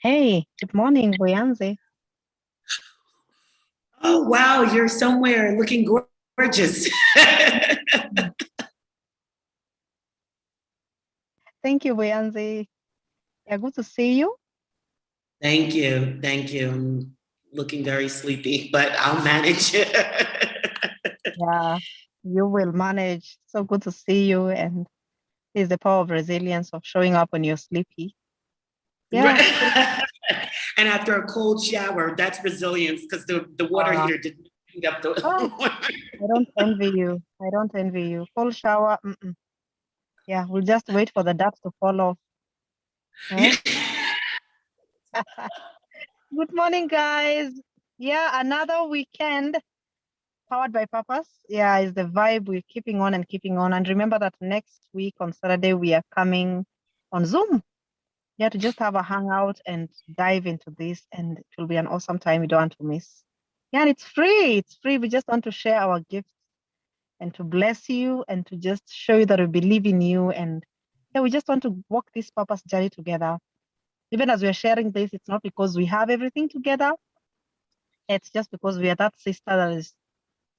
Hey, good morning, Boyanzi. Oh, wow, you're somewhere looking gorgeous. Mm. Thank you, Boyanzi. Yeah, good to see you. Thank you. Thank you. I'm looking very sleepy, but I'll manage. Yeah, you will manage. So good to see you. And it's the power of resilience of showing up when you're sleepy. Yeah, so Right. And after a cold shower, that's resilience because the water uh, heater didn't heat up the oh, I don't envy you. I don't envy you. Cold shower. Mm-mm. Yeah, we'll just wait for the dust to fall off. Eh? Yeah. Good morning, guys. Yeah, another weekend powered by purpose. Yeah, is the vibe. We're keeping on and keeping on. And remember that next week on Saturday, we are coming on Zoom. Yeah, to just have a hangout and dive into this. And it will be an awesome time you don't want to miss. Yeah, and it's free. It's free. We just want to share our gifts and to bless you and to just show you that we believe in you. And yeah, we just want to walk this purpose journey together. Even as we're sharing this, it's not because we have everything together. It's just because we are that sister that is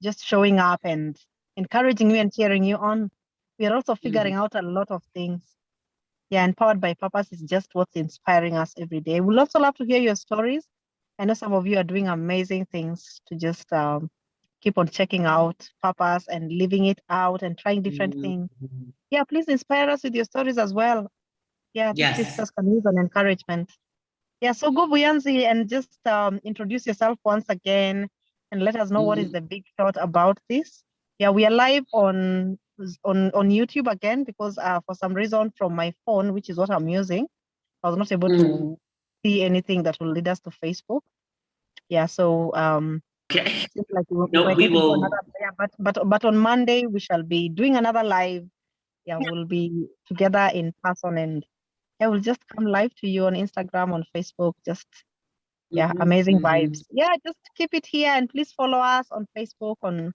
just showing up and encouraging you and cheering you on. We are also figuring Mhm. out a lot of things. Yeah, and Powered by Purpose is just what's inspiring us every day. We'd also love to hear your stories. I know some of you are doing amazing things to just keep on checking out Purpose and living it out and trying different things. Mhm. Yeah, please inspire us with your stories as well. Yeah, these Yes. sisters can use an encouragement. Yeah, so go Buyanzi and just introduce yourself once again and let us know what is Mhm. the big thought about this. Yeah, we are live on YouTube again because for some reason from my phone, which is what I'm using, I was not able Mhm. to see anything that will lead us to Facebook. Yeah, so Okay. seems like No, we're we heading to another. will. Yeah, but on Monday we shall be doing another live. Yeah, we'll be together in person and yeah, we'll just come live to you on Instagram, on Facebook, just yeah, Mhm. amazing Mhm. vibes. Yeah, just keep it here and please follow us on Facebook, on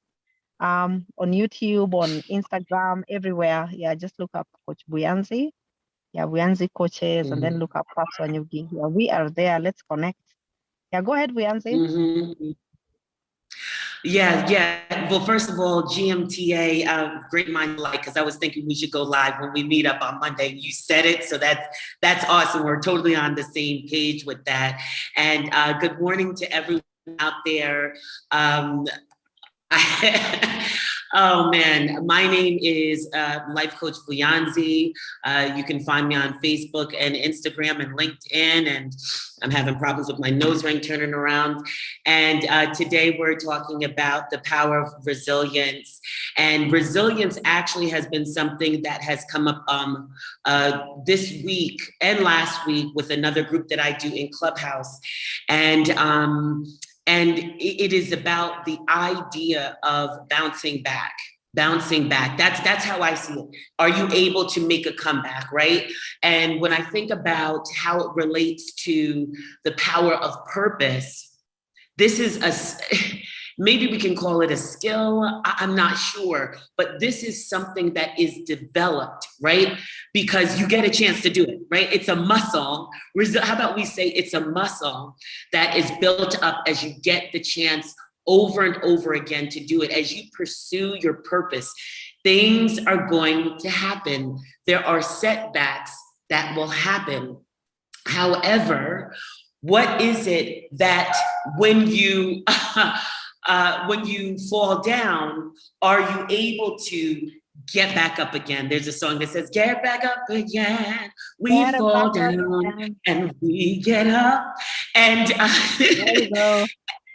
YouTube, on Instagram, everywhere. Yeah, just look up Coach Buyanzi. Yeah, Buyanzi coaches and then Mhm. look up Paps Wanyugi. Yeah, we are there. Let's connect. Yeah, go ahead, Buyanzi. Mhm. Yeah, yeah. Well, first of all, GMTA, great mind alike, because I was thinking we should go live when we meet up on Monday. You said it, so that's awesome. We're totally on the same page with that. And good morning to everyone out there. Um, oh man, my name is Life Coach Fuyanzi. You can find me on Facebook and Instagram and LinkedIn. And I'm having problems with my nose ring turning around. And today we're talking about the power of resilience. And resilience actually has been something that has come up this week and last week with another group that I do in Clubhouse. And and it is about the idea of bouncing back. That's how I see it. Are you able to make a comeback, right? And when I think about how it relates to the power of purpose, this is a maybe we can call it a skill. I'm not sure, but this is something that is developed, right? Because you get a chance to do it, right? It's a muscle. How about we say it's a muscle that is built up as you get the chance over and over again to do it, as you pursue your purpose. Things are going to happen. There are setbacks that will happen. However, what is it that when you when you fall down, are you able to get back up again? There's a song that says, "Get back up again." We Get a fall back down again. and we get up, and There you go.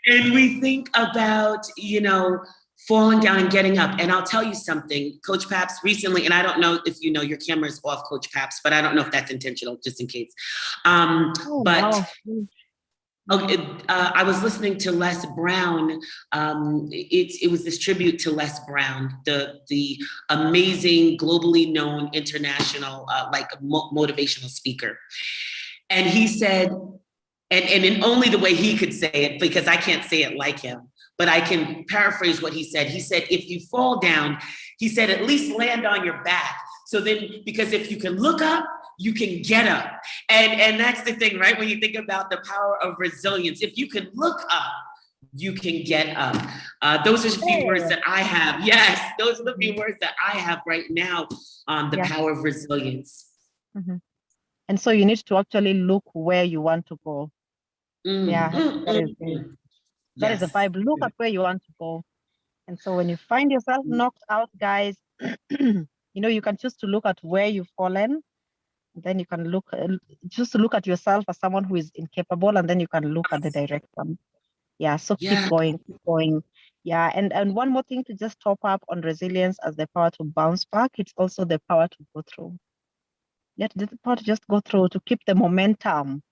and we think about, falling down and getting up. And I'll tell you something, Coach Paps recently, and I don't know if you know your camera is off, Coach Paps, but I don't know if that's intentional, just in case. Oh But no. Mm, oh, mm. I was listening to Les Brown. It was this tribute to Les Brown, the amazing, globally known, international, motivational speaker. And he said, and in only the way he could say it, because I can't say it like him, but I can paraphrase what he said. He said, if you fall down, he said, at least land on your back. So then, because if you can look up, you can get up. And that's the thing, right? When you think about the power of resilience, if you can look up, you can get up. Those are the few words that I have. Yes, those are the few words that I have right now on the power of resilience. And so you need to actually look where you want to go. That is the vibe. Look at where you want to go. And so when you find yourself knocked out, guys, you can choose to look at where you've fallen. Then you can choose to look at yourself as someone who is incapable, and then you can look at the direction. So keep going. Yeah, and one more thing to just top up on resilience as the power to bounce back, it's also the power to go through. The power to just go through, to keep the momentum,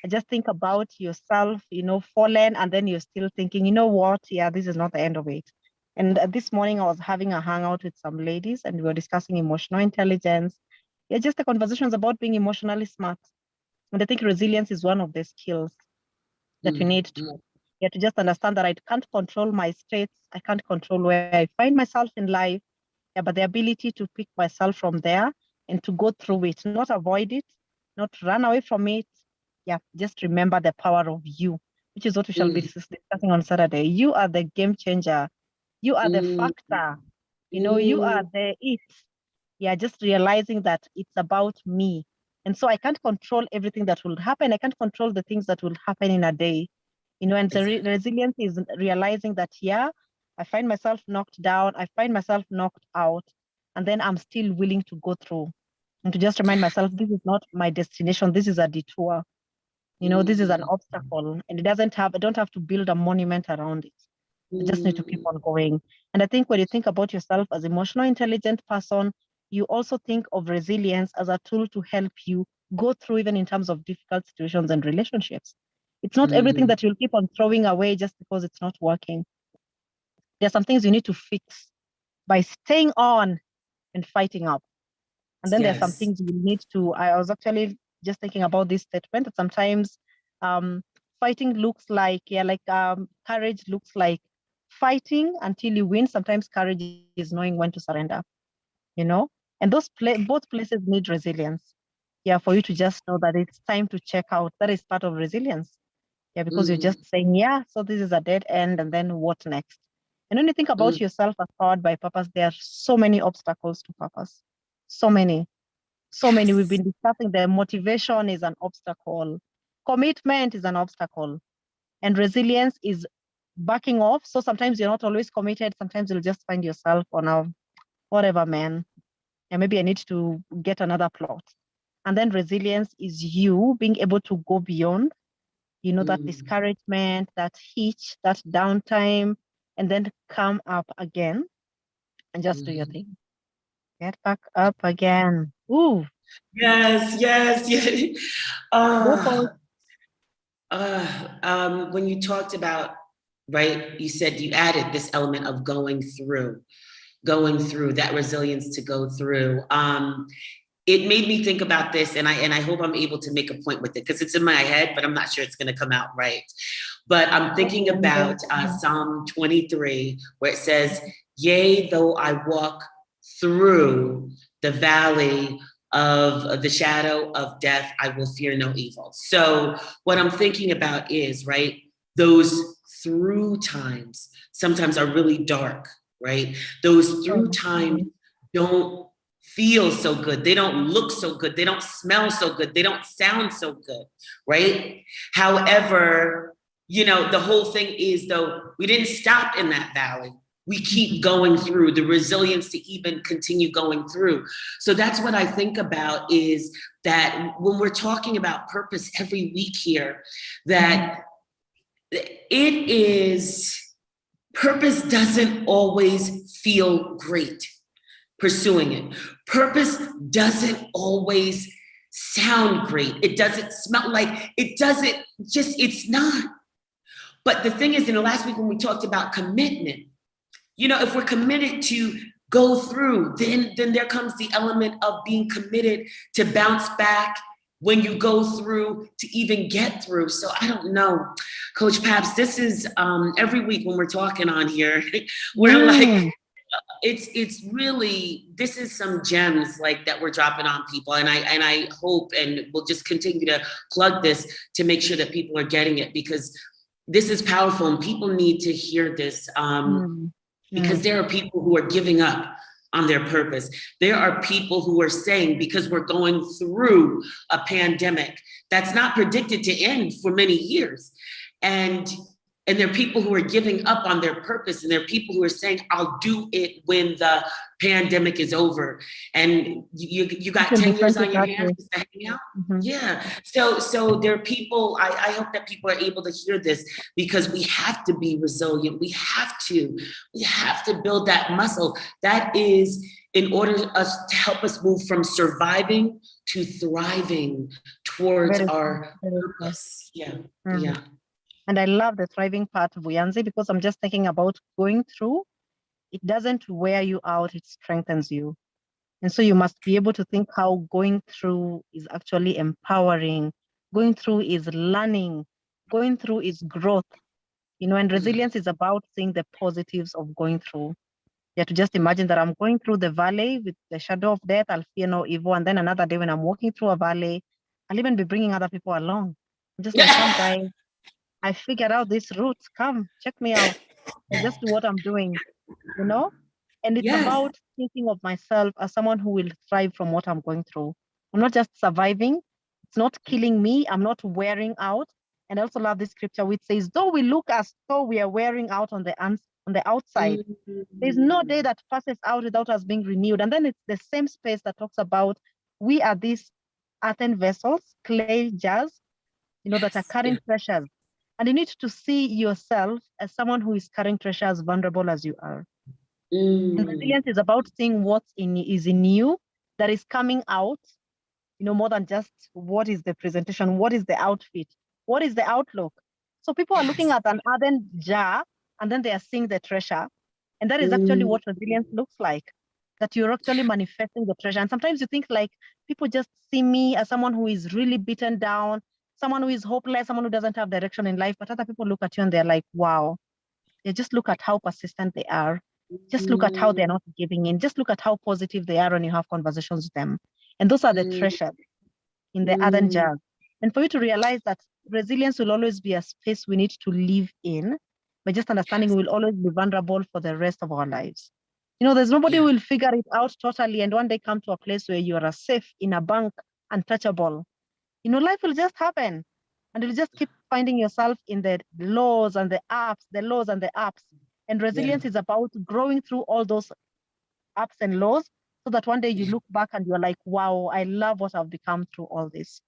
just think about yourself, fallen, and then you're still thinking, you know what? Yeah, this is not the end of it. And this morning I was having a hangout with some ladies and we were discussing emotional intelligence. Just the conversations about being emotionally smart. And I think resilience is one of the skills that we need to just understand that I can't control my states. I can't control where I find myself in life. But the ability to pick myself from there and to go through it, not avoid it, not run away from it. Just remember the power of you, which is what we shall be discussing on Saturday. You are the game changer. You are the factor. You are the it. Just realizing that it's about me. And so I can't control everything that will happen. I can't control the things that will happen in a day. And the resilience is realizing that, I find myself knocked down. I find myself knocked out. And then I'm still willing to go through and to just remind myself, this is not my destination. This is a detour. This is an obstacle, and I don't have to build a monument around it. I just need to keep on going. And I think when you think about yourself as an emotional intelligent person, you also think of resilience as a tool to help you go through, even in terms of difficult situations and relationships. It's not everything that you'll keep on throwing away just because it's not working. There are some things you need to fix by staying on and fighting up. And then there are some things you need to, I was actually just thinking about this statement that sometimes fighting looks like, courage looks like fighting until you win. Sometimes courage is knowing when to surrender, and both places need resilience. For you to just know that it's time to check out. That is part of resilience. Because you're just saying, so this is a dead end, and then what next? And when you think about yourself as powered by purpose, there are so many obstacles to purpose. So many. We've been discussing the motivation is an obstacle. Commitment is an obstacle. And resilience is backing off. So sometimes you're not always committed. Sometimes you'll just find yourself on a whatever, man. And maybe I need to get another plot. And then resilience is you being able to go beyond, that discouragement, that hitch, that downtime, and then come up again and just do your thing. Get back up again. Ooh. Yes. When you talked about, right, you said you added this element of going through that resilience to go through. It made me think about this, and I hope I'm able to make a point with it, because it's in my head, but I'm not sure it's going to come out right. But I'm thinking about Psalm 23, where it says, "Yea, though I walk through the valley of the shadow of death, I will fear no evil." So what I'm thinking about is, right, those through times sometimes are really dark, right? Those through times don't feel so good. They don't look so good. They don't smell so good. They don't sound so good, right? However, the whole thing is, though, we didn't stop in that valley. We keep going through, the resilience to even continue going through. So that's what I think about, is that when we're talking about purpose every week here, that purpose doesn't always feel great pursuing it. Purpose doesn't always sound great. It doesn't smell like, it's not. But the thing is, in the last week when we talked about commitment, if we're committed to go through, then there comes the element of being committed to bounce back when you go through, to even get through. So I don't know, Coach Paps, this is every week when we're talking on here, we're like, it's really, this is some gems like that we're dropping on people, and I hope, and we'll just continue to plug this to make sure that people are getting it, because this is powerful and people need to hear this, because there are people who are giving up on their purpose. There are people who are saying, because we're going through a pandemic that's not predicted to end for many years, and there are people who are giving up on their purpose, and there are people who are saying, I'll do it when the pandemic is over. And you got 10 years on your hands to hang out. Yeah. So there are people, I hope that people are able to hear this, because we have to be resilient. We have to build that muscle. That is in order to help us move from surviving to thriving towards our purpose. Yeah. Yeah. And I love the thriving part of Vuyanzi, because I'm just thinking about going through. It doesn't wear you out, it strengthens you. And so you must be able to think how going through is actually empowering. Going through is learning. Going through is growth. And resilience is about seeing the positives of going through. You have to just imagine that I'm going through the valley with the shadow of death, I'll fear no evil. And then another day when I'm walking through a valley, I'll even be bringing other people along. I'm just like, come guys, I figured out this route. Come, check me out. I just do what I'm doing, And it's about thinking of myself as someone who will thrive from what I'm going through. I'm not just surviving. It's not killing me. I'm not wearing out. And I also love this scripture which says, though we look as though we are wearing out on the outside, there's no day that passes out without us being renewed. And then it's the same space that talks about we are these earthen vessels, clay jars, that are carrying treasures. And you need to see yourself as someone who is carrying treasure, as vulnerable as you are. And resilience is about seeing what is in you that is coming out, more than just what is the presentation, what is the outfit, what is the outlook. So people are looking at an earthen jar, and then they are seeing the treasure. And that is actually what resilience looks like, that you're actually manifesting the treasure. And sometimes you think like people just see me as someone who is really beaten down, someone who is hopeless, someone who doesn't have direction in life, but other people look at you and they're like, wow. They just look at how persistent they are. Just look at how they're not giving in. Just look at how positive they are when you have conversations with them. And those are the treasures in the earthen jars. And for you to realize that resilience will always be a space we need to live in, but just understanding we will always be vulnerable for the rest of our lives. There's nobody who will figure it out totally and one day come to a place where you are safe in a bank, untouchable. Life will just happen, and you'll just keep finding yourself in the lows and the ups, the lows and the ups. And resilience is about growing through all those ups and lows, so that one day you look back and you're like, wow, I love what I've become through all this.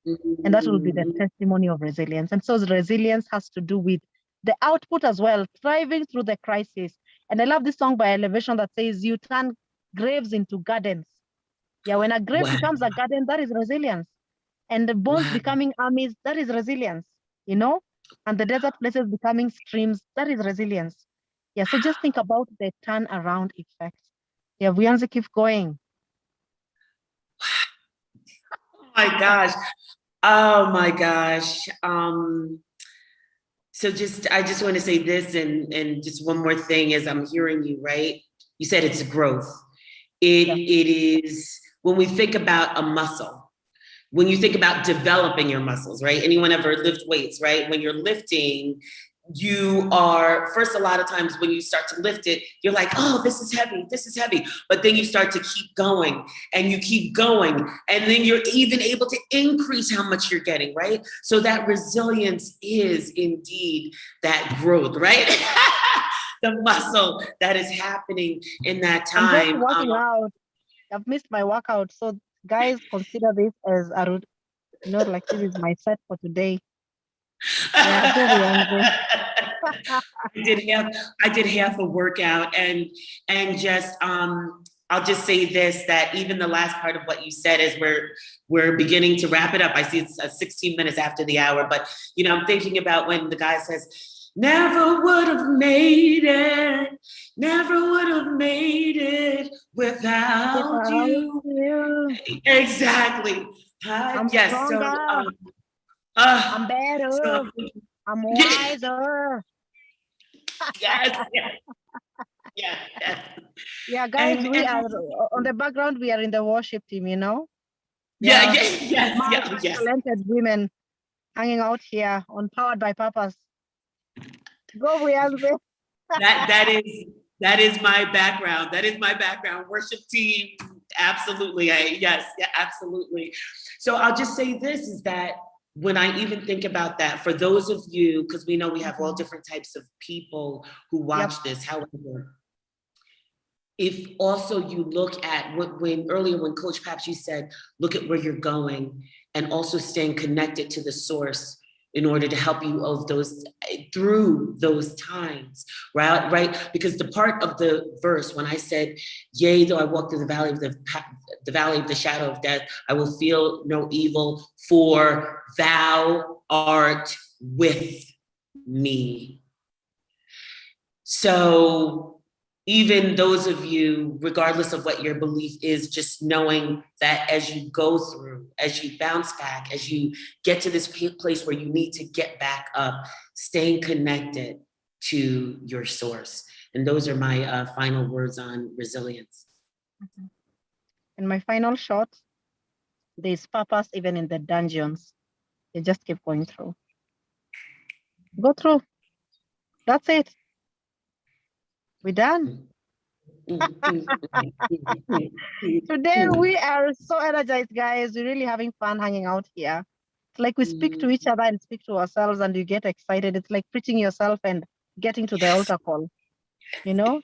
And that will be the testimony of resilience. And so resilience has to do with the output as well, thriving through the crisis. And I love this song by Elevation that says, you turn graves into gardens. Yeah, when a grave becomes a garden, that is resilience. And the bones becoming armies, that is resilience, and the desert places becoming streams, that is resilience. Yeah, so just think about the turnaround effect. Yeah, Vuyanzi, keep going. Oh my gosh. Oh my gosh. So I just want to say this and just one more thing as I'm hearing you, right? You said it's growth. It is, when we think about a muscle, when you think about developing your muscles, right? Anyone ever lift weights, right? When you're lifting, you are, first, a lot of times when you start to lift it, you're like, oh, this is heavy. But then you start to keep going and you keep going. And then you're even able to increase how much you're getting, right? So that resilience is indeed that growth, right? The muscle that is happening in that time. I'm just working out. I've missed my workout. So guys, consider this as a route. Like this is my set for today. Yeah, I did half a workout and just I'll just say this, that even the last part of what you said is we're beginning to wrap it up. I see it's 16 minutes after the hour, but I'm thinking about when the guy says, never would have made it without you. Exactly. I'm yes. stronger. So, I'm better. I'm wiser. Yes. Yeah, yeah. Yeah, guys, And, we and are on the background. We are in the worship team, you know. yeah, Yeah, yeah, yes, smart yeah, and yes. talented women hanging out here on Powered by Purpose. Go, Beyonce. That is my background. That is my background. Worship team, absolutely. Yes, yeah, absolutely. So I'll just say this is that when I even think about that, for those of you, because we know we have all different types of people who watch this, however, if also you look at what when earlier when Coach Paps you said, look at where you're going and also staying connected to the source in order to help you of those through those times, right? Right? Because the part of the verse when I said, "Yea, though I walk through the valley of the shadow of death, I will feel no evil, for thou art with me." So even those of you, regardless of what your belief is, just knowing that as you go through, as you bounce back, as you get to this place where you need to get back up, staying connected to your source. And those are my final words on resilience. And my final shot, there's purpose even in the dungeons. You just keep going through. Go through. That's it. We're done. Today we are so energized, guys. We're really having fun hanging out here. It's like we speak to each other and speak to ourselves, and you get excited. It's like preaching yourself and getting to the altar call. You know,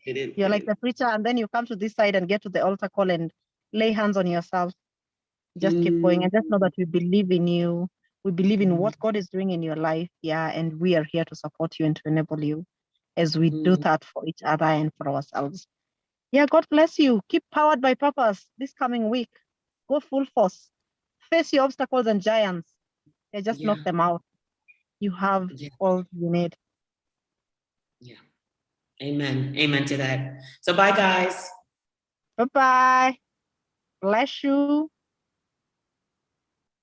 you're like the preacher, and then you come to this side and get to the altar call and lay hands on yourself. Just keep going and just know that we believe in you. We believe in what God is doing in your life. Yeah, and we are here to support you and to enable you as we do that for each other and for ourselves. Yeah, God bless you. Keep powered by purpose this coming week. Go full force. Face your obstacles and giants. Yeah, just knock them out. You have all you need. Yeah. Amen. Amen to that. So bye, guys. Bye-bye. Bless you.